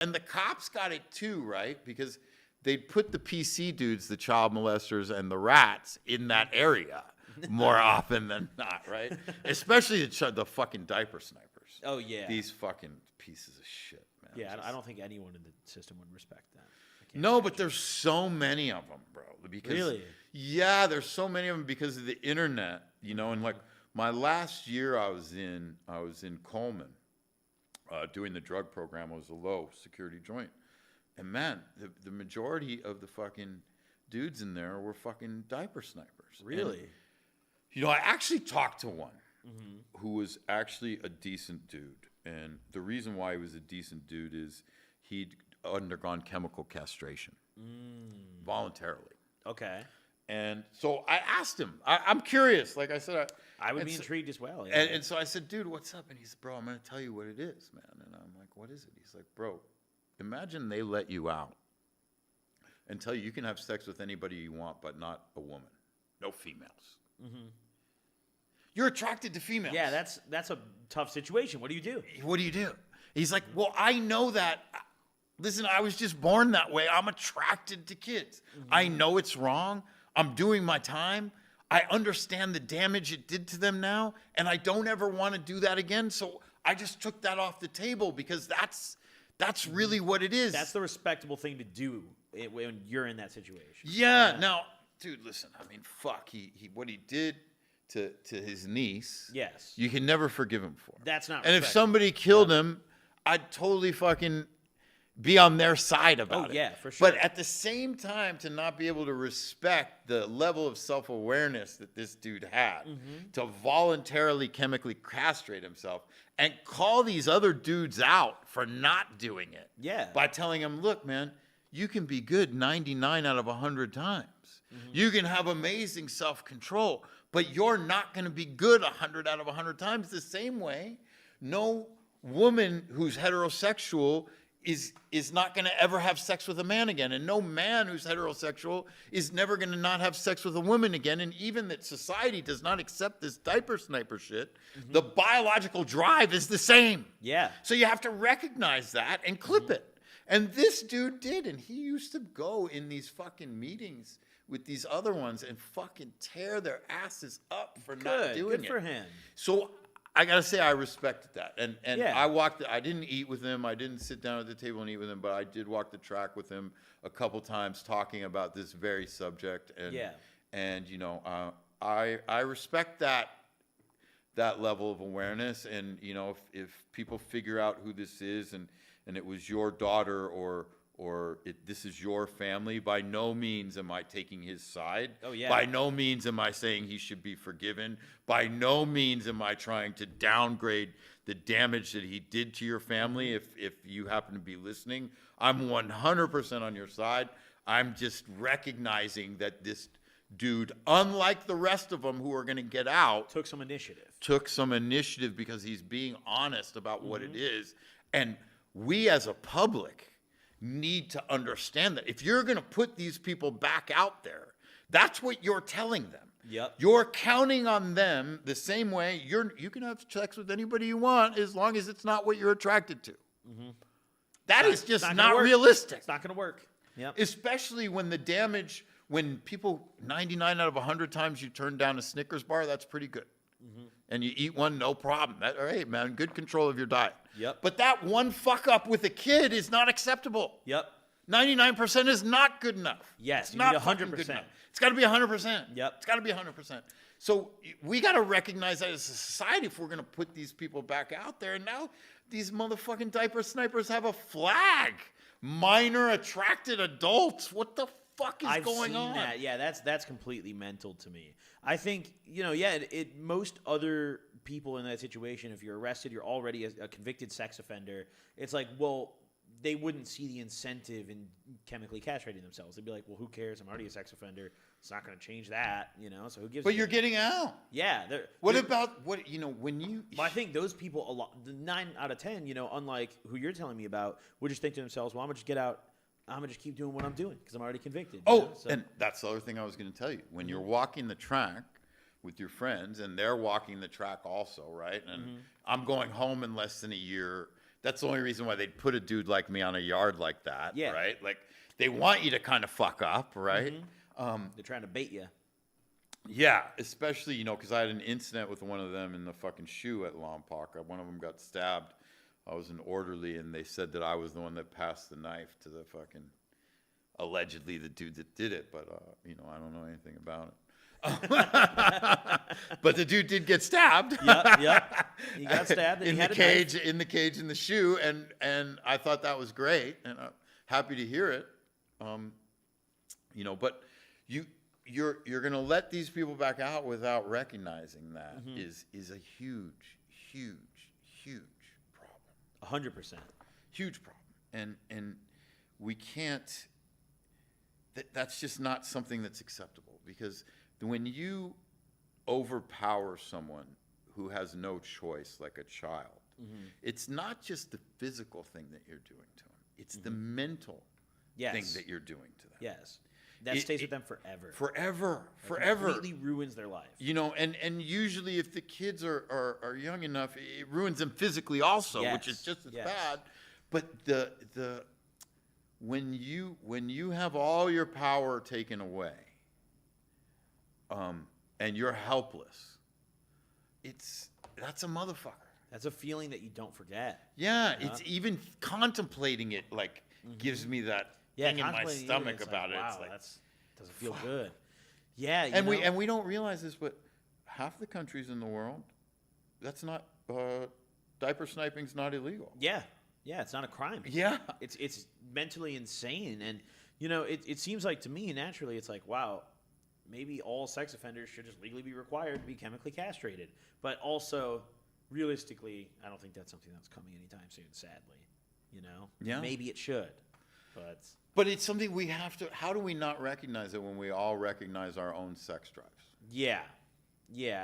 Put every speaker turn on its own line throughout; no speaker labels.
And the cops got it too, right? Because they'd put the PC dudes, the child molesters, and the rats in that area more often than not, right? Especially the fucking diaper snipers.
Oh, yeah.
These fucking pieces of shit, man.
Yeah, I don't think anyone in the system would respect that.
No, but there's so many of them, bro. Because,
really?
Yeah, there's so many of them because of the internet, you know. And like my last year I was in Coleman doing the drug program. It was a low security joint. And man, the majority of the fucking dudes in there were fucking diaper snipers.
Really?
And, you know, I actually talked to one who was actually a decent dude. And the reason why he was a decent dude is he'd undergone chemical castration voluntarily.
Okay.
And so I asked him, I'm curious. Like I said,
I would be intrigued as well. Yeah.
And so I said, dude, what's up? And he said, bro, I'm going to tell you what it is, man. And I'm like, what is it? He's like, bro, imagine they let you out and tell you can have sex with anybody you want, but not a woman. No females. Mm-hmm. You're attracted to females.
Yeah, that's a tough situation. What do you do?
What do you do? He's like, well, I know that. Listen, I was just born that way. I'm attracted to kids. I know it's wrong. I'm doing my time. I understand the damage it did to them now, and I don't ever want to do that again. So I just took that off the table because that's really what it is.
That's the respectable thing to do when you're in that situation.
Yeah. Now, dude, listen. I mean, fuck. He what he did to his niece.
Yes.
You can never forgive him for.
That's not.
And if somebody killed him, I'd totally fucking be on their side about it.
Oh, yeah, for sure.
But at the same time, to not be able to respect the level of self-awareness that this dude had, to voluntarily chemically castrate himself and call these other dudes out for not doing it.
Yeah.
By telling them, look, man, you can be good 99 out of 100 times. You can have amazing self-control, but you're not going to be good 100 out of 100 times. The same way, no woman who's heterosexual is not going to ever have sex with a man again. And no man who's heterosexual is never going to not have sex with a woman again. And even that society does not accept this diaper sniper shit, the biological drive is the same.
Yeah.
So you have to recognize that and clip it. And this dude did. And he used to go in these fucking meetings with these other ones and fucking tear their asses up for not doing it.
Good for him.
So I gotta say I respected that, and
Yeah.
I didn't eat with him. I didn't sit down at the table and eat with him, but I did walk the track with him a couple times, talking about this very subject. And and you know, I respect that level of awareness. And you know, if people figure out who this is, and it was your daughter or this is your family, by no means am I taking his side.
Oh, yeah.
By no means am I saying he should be forgiven. By no means am I trying to downgrade the damage that he did to your family. If you happen to be listening, I'm 100% on your side. I'm just recognizing that this dude, unlike the rest of them who are going to get out,
Took some initiative
because he's being honest about what it is. And we as a public need to understand that if you're going to put these people back out there, that's what you're telling them.
Yep.
You're counting on them the same way you can have sex with anybody you want as long as it's not what you're attracted to. That is just not realistic.
It's not going to work. Yep.
Especially when the damage, when people 99 out of 100 times you turn down a Snickers bar, that's pretty good. And you eat one, no problem. All right, man, good control of your diet.
Yep.
But that one fuck up with a kid is not acceptable.
Yep.
99% is not good enough.
Yes,
it's
you
not
need 100%.
good enough. It's got to be 100%.
Yep.
It's got to be 100%. So we got to recognize that as a society if we're going to put these people back out there. And now these motherfucking diaper snipers have a flag. Minor attracted adults. What the fuck is going on?
That. Yeah, that's completely mental to me. I think, you know, most other people in that situation, if you're arrested, you're already a convicted sex offender. It's like, well, they wouldn't see the incentive in chemically castrating themselves. They'd be like, well, who cares? I'm already a sex offender. It's not going to change that, you know? So who gives a
But you're getting out.
Yeah.
What about, you know, when you...
Well, I think those people, the 9 out of 10, you know, unlike who you're telling me about, would just think to themselves, well, I'm going to just get out. I'm going to just keep doing what I'm doing because I'm already convicted.
And that's the other thing I was going to tell you. When you're walking the track with your friends and they're walking the track also, right? And I'm going home in less than a year. That's the only reason why they'd put a dude like me on a yard like that,
Yeah.
right? Like, they want you to kind of fuck up, right?
They're trying to bait you.
Yeah, especially, you know, because I had an incident with one of them in the fucking shoe at Lompoc. One of them got stabbed. I was an orderly, and they said that I was the one that passed the knife to the fucking, allegedly the dude that did it, but, you know, I don't know anything about it. But the dude did get stabbed.
Yep. He got stabbed. And
in
he
the
had a
cage,
knife.
in the cage, in the shoe, and I thought that was great, and I'm happy to hear it. You know, but you're gonna let these people back out without recognizing that is a huge problem.
100%.
Huge problem, and we can't. That's just not something that's acceptable, because when you overpower someone who has no choice, like a child, it's not just the physical thing that you're doing to them; it's the mental thing that you're doing to them.
Yes. That stays with them forever.
Forever.
Completely ruins their life.
You know, and usually if the kids are young enough, it ruins them physically also, which is just as bad. But when you have all your power taken away, and you're helpless, that's a motherfucker.
That's a feeling that you don't forget.
Yeah, it's even contemplating it like gives me that thing in my stomach about it.
Wow,
It's like,
that doesn't feel good. Yeah,
and we don't realize this, but half the countries in the world, that's not diaper sniping's not illegal.
Yeah, it's not a crime.
Yeah,
it's mentally insane, and you know, it seems like to me naturally, it's like, wow, maybe all sex offenders should just legally be required to be chemically castrated, but also realistically, I don't think that's something that's coming anytime soon. Sadly, you know, maybe it should, but it's something we have to. How do we not recognize it when we all recognize our own sex drives? Yeah.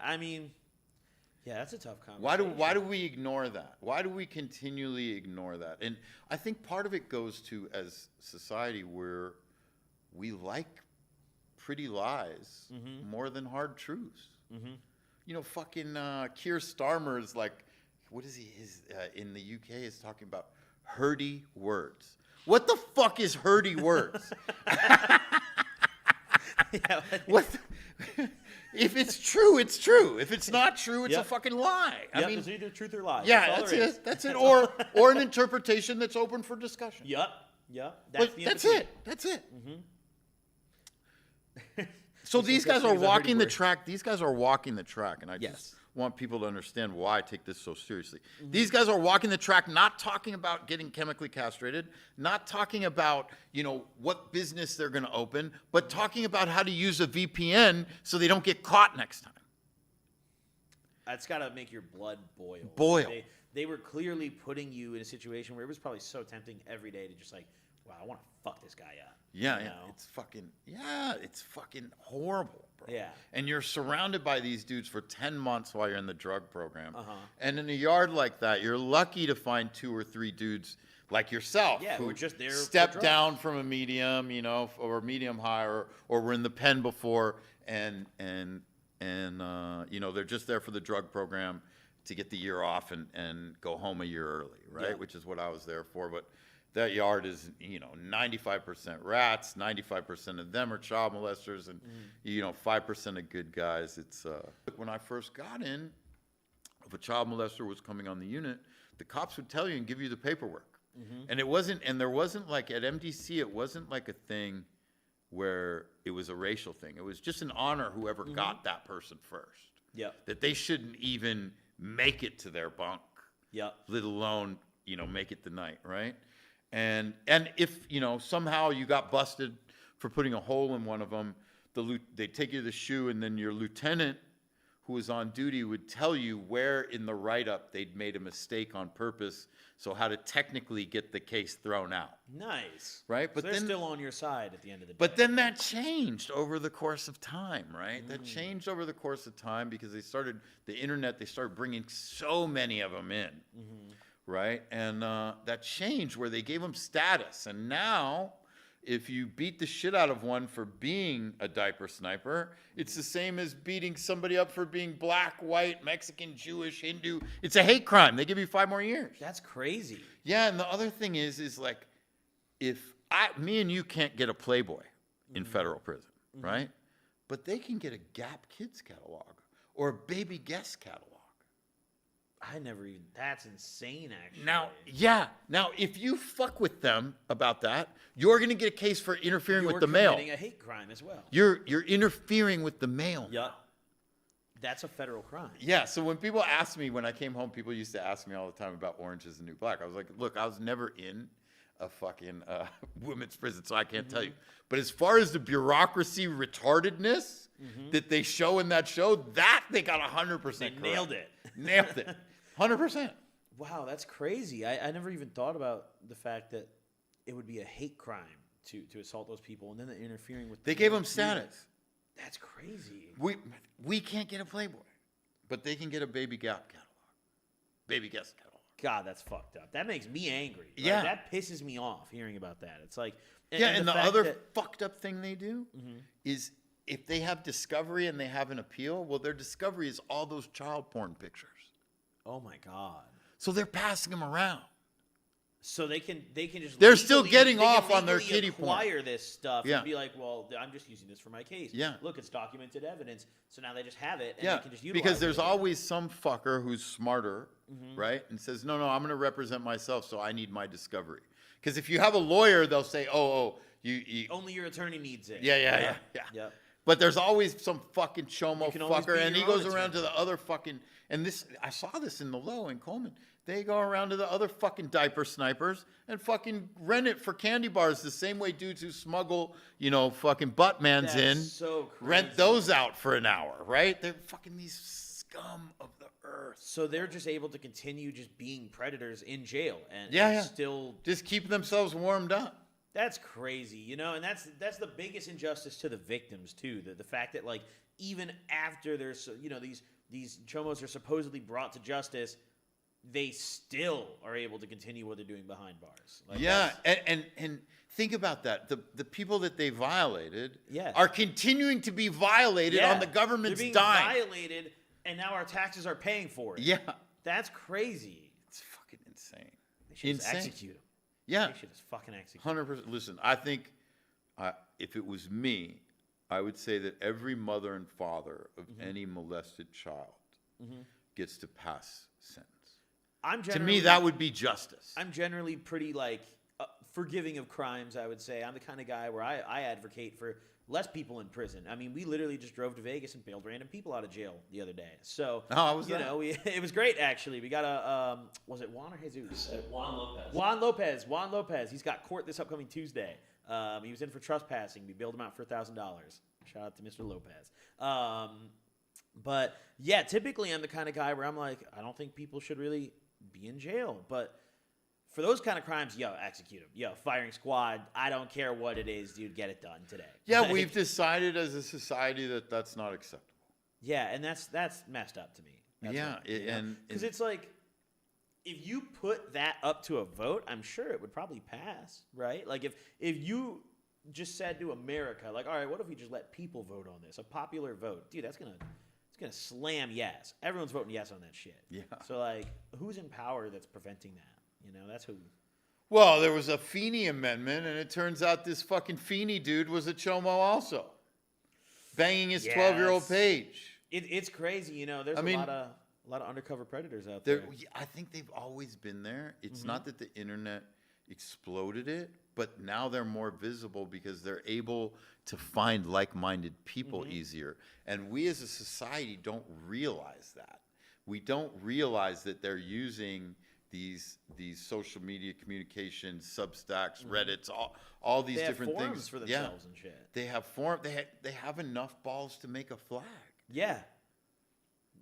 I mean, that's a tough conversation.
Why do we ignore that? Why do we continually ignore that? And I think part of it goes to, as society, where we like pretty lies more than hard truths. You know, fucking Keir Starmer's like, what is he? In the UK is talking about hurdy words. What the fuck is hurdy words? What? If it's true, it's true. If it's not true, it's a fucking lie. I mean,
it's either truth or lie.
Yeah, that's it. That's it. Or an interpretation that's open for discussion.
Yep.
That's it. So these guys are walking the track. These guys are walking the track, and I just want people to understand why I take this so seriously. These guys are walking the track, not talking about getting chemically castrated, not talking about, you know, what business they're going to open, but talking about how to use a VPN so they don't get caught next time.
That's got to make your blood boil. They were clearly putting you in a situation where it was probably so tempting every day to just like, wow, I want to fuck this guy up.
Yeah, it's fucking horrible, bro.
Yeah.
And you're surrounded by these dudes for 10 months while you're in the drug program. And in a yard like that, you're lucky to find 2 or 3 dudes like yourself who
were just there
stepped down from a medium, you know, or medium high, or were in the pen before, and you know, they're just there for the drug program to get the year off and go home a year early, right? Which is what I was there for. But that yard is, you know, 95% rats, 95% of them are child molesters, and, you know, 5% of good guys. It's when I first got in, if a child molester was coming on the unit, the cops would tell you and give you the paperwork. And there wasn't like at MDC, it wasn't like a thing where it was a racial thing. It was just an honor whoever got that person first. That they shouldn't even make it to their bunk. Let alone, you know, make it the night, right? And if, you know, somehow you got busted for putting a hole in one of them, they take you to the shoe, and then your lieutenant who was on duty would tell you where in the write-up they'd made a mistake on purpose, so how to technically get the case thrown out.
Nice.
Right?
But so they're still on your side at the end of the day.
But then that changed over the course of time, right? That changed over the course of time because they started bringing so many of them in. Right? And that changed where they gave them status. And now if you beat the shit out of one for being a diaper sniper, it's the same as beating somebody up for being black, white, Mexican, Jewish, Hindu. It's a hate crime. They give you 5 more years.
That's crazy.
Yeah, and the other thing is like, if me and you can't get a Playboy in federal prison, right? But they can get a Gap Kids catalog or a Baby Guest catalog.
I never even. That's insane, actually.
Now, if you fuck with them about that, you're going to get a case for interfering with the mail.
You're committing a hate crime as well.
You're interfering with the mail.
Yep. That's a federal crime.
Yeah. So when people ask me, when I came home, people used to ask me all the time about Orange is the New Black. I was like, look, I was never in a fucking women's prison, so I can't tell you. But as far as the bureaucracy retardedness that they show in that show, that they got 100%
They
correct.
nailed it.
Nailed it. 100%.
Wow, that's crazy. I never even thought about the fact that it would be a hate crime to assault those people, and then they're interfering with.
They gave them status.
That's crazy.
We can't get a Playboy, but they can get a Baby Gap catalog, Baby Guest catalog.
God, that's fucked up. That makes me angry. Like,
Yeah.
that pisses me off hearing about that. It's like,
And the
fact
other
that-
fucked up thing they do is if they have discovery and they have an appeal, well, their discovery is all those child porn pictures.
oh my God.
So they're passing them around.
So they can just.
They're still
legally-
getting
they can
off on their
legally
kiddie porn.
acquire this stuff
Yeah.
and be like, well, I'm just using this for my case.
Yeah.
Look, it's documented evidence. So now they just have it and
Yeah,
they can just utilize
because there's
it.
always some fucker who's smarter, right? And says, no, I'm going to represent myself, so I need my discovery. Because if you have a lawyer, they'll say, you
Only your attorney needs it.
Yeah.
Yep.
But there's always some fucking chomo
You can always
fucker,
be
and he
your own
goes around
attorney.
to the other fucking, and this, I saw this in the Low in Coleman. They go around to the other fucking diaper snipers and fucking rent it for candy bars the same way dudes who smuggle, fucking buttmans
That's
in,
so crazy.
rent those out for an hour, right? They're fucking these scum of the earth.
So they're just able to continue just being predators in jail and
Yeah.
still.
Just keep themselves warmed up.
That's crazy, and that's the biggest injustice to the victims too. The fact that like even after there's these chomos are supposedly brought to justice, they still are able to continue what they're doing behind bars. Like,
Yeah, and think about that. The people that they violated
Yeah.
are continuing to be violated on the government's
they're being
dime.
violated, and now our taxes are paying for it.
Yeah,
That's crazy.
it's fucking insane.
They should just
Insane.
execute them.
Yeah,
They should just fucking execute 'em.
100%. Listen, I think if it was me, I would say that every mother and father of any molested child gets to pass sentence. To me, that would be justice.
I'm generally pretty forgiving of crimes. I would say I'm the kind of guy where I advocate for less people in prison. I mean, we literally just drove to Vegas and bailed random people out of jail the other day. So
How was that?
it was great actually. We got a was it Juan or Jesus? Juan Lopez. He's got court this upcoming Tuesday. He was in for trespassing. We bailed him out for $1,000. Shout out to Mr. Lopez. But yeah, typically I'm the kind of guy where I'm like, I don't think people should really be in jail, but for those kind of crimes, execute them. Firing squad. I don't care what it is, dude. Get it done today.
Yeah,
Like,
we've decided as a society that that's not acceptable.
Yeah, and that's messed up to me. Because it's like, if you put that up to a vote, I'm sure it would probably pass, right? Like if you just said to America, like, all right, what if we just let people vote on this, a popular vote, dude? It's gonna slam yes. Everyone's voting yes on that shit.
Yeah.
So like, who's in power that's preventing that? That's who.
Well, there was a Feeney amendment, and it turns out this fucking Feeney dude was a chomo also, banging his 12-year-old page.
It's crazy, There's a lot of undercover predators out there.
I think they've always been there. It's not that the internet exploded it, but now they're more visible because they're able to find like-minded people easier. And we as a society don't realize that. We don't realize that they're using these social media communications, Substacks, Reddits, all these different
forums
things
for themselves and shit.
They have they have enough balls to make a flag.
Yeah.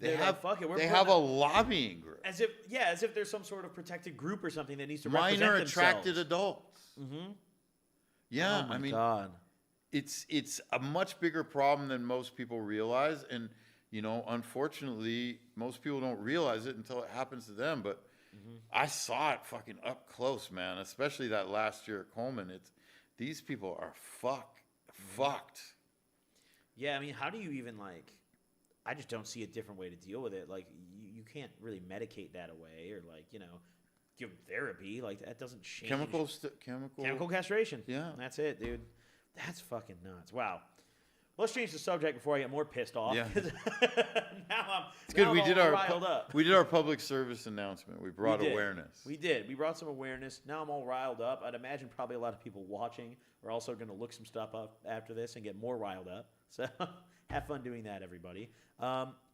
They
They're
have
like, fuck it,
they have a lobbying group.
as if there's some sort of protected group or something that needs to
Minor
represent
attracted
themselves.
adults. Yeah,
Oh my
I mean,
God.
it's a much bigger problem than most people realize, and unfortunately, most people don't realize it until it happens to them. But I saw it fucking up close, man. Especially that last year at Coleman. these people are fucked.
Yeah, I mean, how do you even like? I just don't see a different way to deal with it. Like, you can't really medicate that away, or like, give them therapy. Like, that doesn't change.
Chemical
Castration.
Yeah.
That's it, dude. That's fucking nuts. Wow. Let's change the subject before I get more pissed off.
Yeah.
now
It's good.
I'm
We
all
did
riled up.
we did our public service announcement. We brought awareness.
We did. We brought some awareness. Now I'm all riled up. I'd imagine probably a lot of people watching are also going to look some stuff up after this and get more riled up. So have fun doing that, everybody.